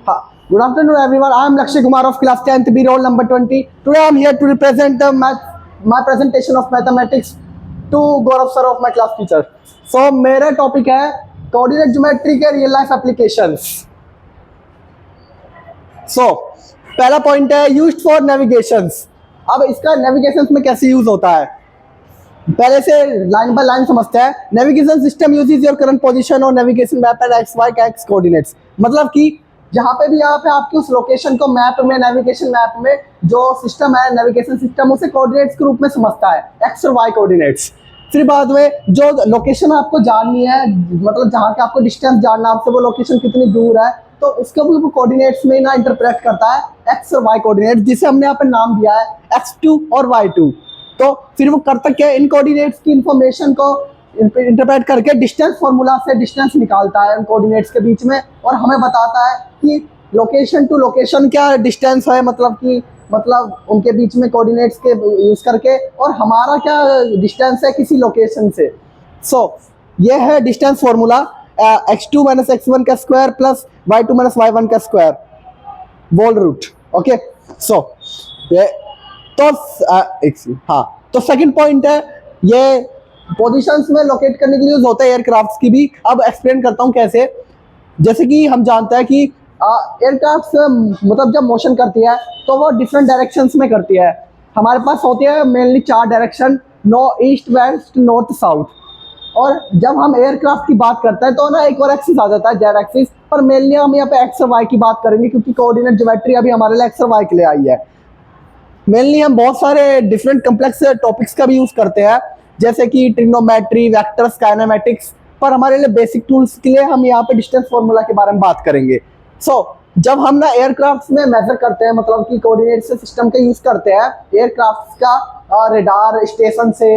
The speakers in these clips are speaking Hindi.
Good afternoon, everyone. I am Lakshay Kumar of class 10th B, roll number 20. Today I am here to represent my presentation of mathematics to Gaurav sir of my class teacher. So मेरा टॉपिक है कोऑर्डिनेट ज्योमेट्री के रियल लाइफ एप्लीकेशंस. सो पहला पॉइंट है यूज्ड फॉर नेविगेशंस. अब इसका नेविगेशंस में कैसे यूज होता है पहले से लाइन बाय लाइन समझते हैं. Navigation system uses your current position और navigation map and X Y X coordinates. मतलब कि जहाँ पे भी यहाँ पे आपकी उस लोकेशन को मैप में नेविगेशन मैप में जो सिस्टम है नेविगेशन सिस्टम उसे कोऑर्डिनेट्स के रूप में समझता है, एक्स और वाई कोऑर्डिनेट्स. फिर बाद में जो लोकेशन आपको जाननी है, मतलब जहाँ के आपको डिस्टेंस जानना है आपसे वो लोकेशन कितनी दूर है, तो उसके भी वो कोऑर्डिनेट्स में ना इंटरप्रेट करता है एक्स और वाई कोऑर्डिनेट्स, जिसे हमने यहाँ पे नाम दिया है x2 और y2. तो फिर वो करता क्या है, इन कोऑर्डिनेट्स की इंफॉर्मेशन को इंटरप्रेट करके डिस्टेंस फार्मूला से डिस्टेंस निकालता है उन कोऑर्डिनेट्स के बीच में और हमें बताता है कि लोकेशन टू लोकेशन क्या डिस्टेंस है, मतलब उनके बीच में कोऑर्डिनेट्स के यूज करके, और हमारा क्या डिस्टेंस है किसी लोकेशन से. सो ये है डिस्टेंस फार्मूला x2 - x1 का स्क्वायर प्लस y2 - y1 का स्क्वायर वोल रूट. ओके, सो तो सेकंड पॉइंट है ये पोजीशंस में लोकेट करने के लिए यूज होता है एयरक्राफ्ट्स की भी. अब एक्सप्लेन करता हूँ कैसे. जैसे कि हम जानते हैं कि एयरक्राफ्ट मतलब जब मोशन करती है तो वो डिफरेंट डायरेक्शंस में करती है. हमारे पास होती है mainly 4 direction, east west north south. और जब हम एयरक्राफ्ट की बात करते हैं तो ना एक और एक्सिस आ जाता है जेड एक्सिस, पर मेनली हम यहाँ पे एक्स और वाई की बात करेंगे क्योंकि कोऑर्डिनेट ज्योमेट्री अभी हमारे लिए एक्स और वाई के लिए आई है. मेनली हम बहुत सारे डिफरेंट कम्प्लेक्स टॉपिक्स का भी यूज करते हैं जैसे कि ट्रिग्नोमेट्री, वेक्टर्स, काइनेमेटिक्स, पर हमारे लिए बेसिक टूल्स के लिए हम यहाँ पे डिस्टेंस फार्मूला के बारे में बात करेंगे. जब हम ना एयरक्राफ्ट में मेजर करते हैं, मतलब कि कोऑर्डिनेट से सिस्टम का यूज करते हैं एयरक्राफ्ट का रेडार स्टेशन से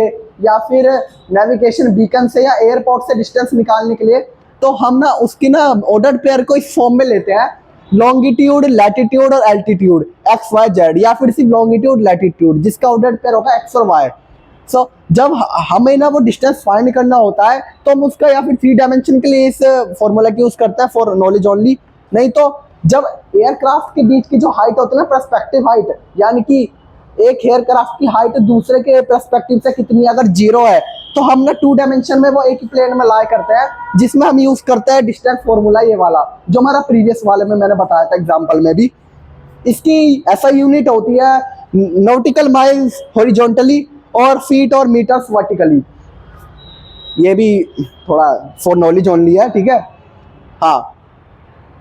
या फिर नेविगेशन बीकन से या एयरपोर्ट से डिस्टेंस निकालने के लिए, तो हम ना उसकी ना ऑर्डर्ड पेयर को इस फॉर्म में लेते हैं लॉन्गिट्यूड, लैटिट्यूड और एल्टीट्यूड एक्स वाई जेड, या फिर सिर्फ लॉन्गिट्यूड लैटिट्यूड जिसका ऑर्डर्ड पेयर होगा एक्स और वाई. जब हमें ना वो डिस्टेंस फाइंड करना होता है तो हम उसका या फिर 3 डायमेंशन के लिए इस फॉर्मूला की यूज करते हैं फॉर नॉलेज ओनली. नहीं तो जब एयरक्राफ्ट के बीच की जो हाइट होती है ना पर्सपेक्टिव हाइट, यानी कि एक एयरक्राफ्ट की हाइट दूसरे के पर्सपेक्टिव से कितनी अगर 0 है तो हम ना 2 डायमेंशन में वो एक ही प्लेन में लाई करते हैं, जिसमें हम यूज करते हैं डिस्टेंस फॉर्मूला ये वाला जो हमारा प्रीवियस वाले में मैंने बताया था एग्जाम्पल में भी. इसकी ऐसा यूनिट होती है नॉटिकल माइल्स हॉरिजॉन्टली और फीट और मीटर्स वर्टिकली. ये भी थोड़ा फॉर नॉलेज ओनली है, ठीक है. हाँ,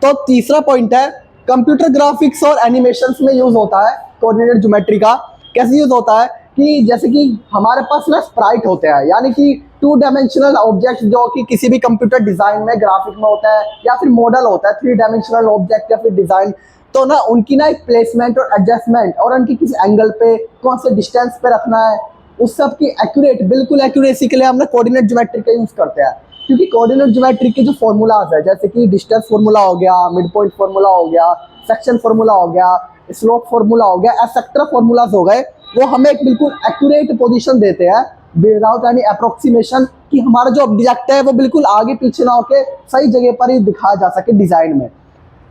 तो तीसरा पॉइंट है कंप्यूटर ग्राफिक्स और एनिमेशंस में यूज होता है कोऑर्डिनेट ज्योमेट्री का. कैसे यूज होता है कि जैसे कि हमारे पास ना स्प्राइट होते हैं, यानी कि 2 डायमेंशनल ऑब्जेक्ट्स जो कि किसी भी कंप्यूटर डिजाइन में ग्राफिक में होता है, या फिर मॉडल होता है 3 डायमेंशनल ऑब्जेक्ट या फिर डिजाइन, तो ना उनकी ना एक प्लेसमेंट और एडजस्टमेंट और उनकी किस एंगल पे कौन से डिस्टेंस पे रखना है, उस सब की बिल्कुल एक्यूरेसी के लिए हम ना कोऑर्डिनेट ज्योमेट्री का यूज करते हैं. क्योंकि कोऑर्डिनेट ज्योमेट्री के जो फॉर्मूलाज है जैसे कि डिस्टेंस फार्मूला हो गया, मिड पॉइंट फार्मूला हो गया, सेक्शन फार्मूला हो गया, स्लोप फार्मूला हो गया, एसेक्टर फार्मूलाज हो गए, वो हमें एक बिल्कुल एक्यूरेट पोजीशन देते हैं विदाउट एनी अप्रोक्सीमेशन, कि हमारा जो ऑब्जेक्ट है वो बिल्कुल आगे पीछे ना होके सही जगह पर ही दिखाया जा सके डिजाइन में.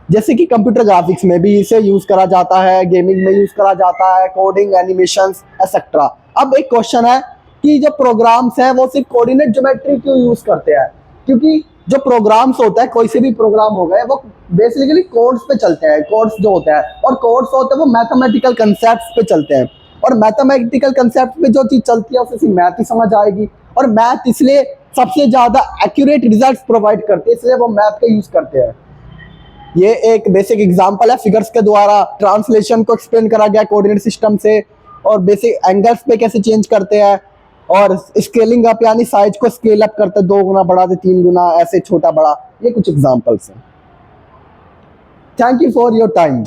जैसे कि कंप्यूटर ग्राफिक्स में भी इसे यूज करा जाता है, गेमिंग में यूज करा जाता है, कोडिंग, एनिमेशंस एसेक्ट्रा. अब एक क्वेश्चन है कि जो प्रोग्राम्स हैं वो सिर्फ कोऑर्डिनेट ज्योमेट्री क्यों यूज करते हैं, क्योंकि जो प्रोग्राम्स होता है कोई से भी प्रोग्राम हो गए वो बेसिकली कोड्स पे चलते हैं. कोड्स जो होते हैं और कोड्स होते हैं वो मैथमेटिकल कंसेप्ट्स पे चलते हैं, और मैथमेटिकल कंसेप्ट पे जो चीज चलती है उसे सिर्फ मैथ ही समझ आएगी, और मैथ इसलिए सबसे ज्यादा एक्यूरेट रिजल्ट्स प्रोवाइड करती है, इसलिए वो मैथ का यूज करते हैं. ये एक बेसिक एग्जांपल है फिगर्स के द्वारा ट्रांसलेशन को एक्सप्लेन करा गया कोऑर्डिनेट सिस्टम से, और बेसिक एंगल्स पे कैसे चेंज करते हैं, और स्केलिंग अप यानी साइज को स्केल अप करते हैं 2 गुना बड़ा से 3 गुना ऐसे छोटा बड़ा. ये कुछ एग्जांपल्स हैं. Thank you for your time.